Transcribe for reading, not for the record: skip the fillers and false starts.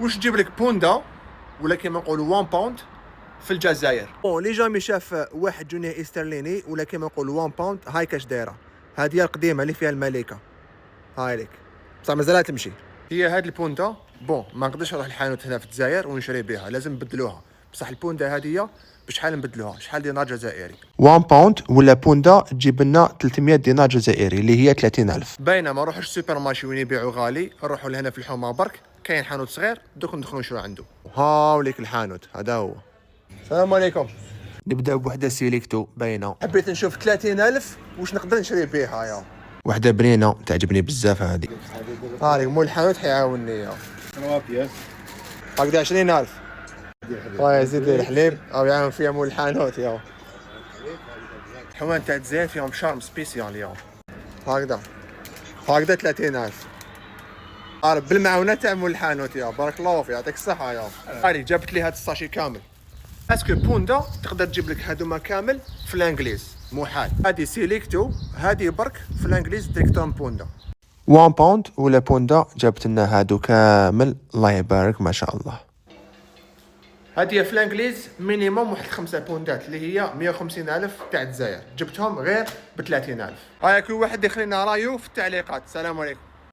واش تجيب لك بوندا ولا كيما نقولوا 1 باوند في الجزائر. بون لي جامي شاف 1 جنيه استرليني ولا كيما نقولوا 1 باوند، هاي كاش دايره. هذه هي القديمه اللي فيها الملكه، هاي لك بصح مازالها تمشي. هي هاد البوندا بون ما نقدرش نروح للحانوت هنا في الجزائر ونشري بها، لازم نبدلوها. بصح البوندا هذه بشحال نبدلوها؟ شحال دينار جزائري؟ 1 باوند ولا بوندا تجيب لنا 300 دينار جزائري اللي هي 30,000. باينه ما نروحوش السوبر مارشي وين يبيعوا غالي، نروحوا لهنا في الحومه برك كاين حانوت صغير دوك ندخلوا نشرو عنده. هاوليك الحانوت هذا هو. السلام عليكم. نبدا بوحده سيليكتو باينه، حبيت نشوف 30,000 واش نقدر نشري بها. يا وحده بنينه تعجبني بزاف هذه. هاك مول الحانوت حيعاونني. هكذا 20,000. الله يزيد لي الحليب او يعاون فيها مول الحانوت. يا الحوان تاع الزين فيهم شارم سبيسيال اليوم. هكذا 30,000 عارف بالمعونه تاع مول الحانوت. يا بارك الله فيك، يعطيك الصحه. يا هاني جابت لي هاد الساشي كامل. اسكو بوندا تقدر تجيب لك هادوما كامل في الانجليز؟ محال. هادي سيليكتو، هادي برك في الانجليز ديكتون بوندا. 1 باوند ولا بوندا جابت لنا هادو كامل، الله يبارك ما شاء الله. هادي في الانجليز مينيموم واحد 5 بوندات اللي هي 150,000 تاع الجزائر، جبتهم غير ب 30,000. هاي كل واحد يخلينا رايو في التعليقات. السلام عليكم.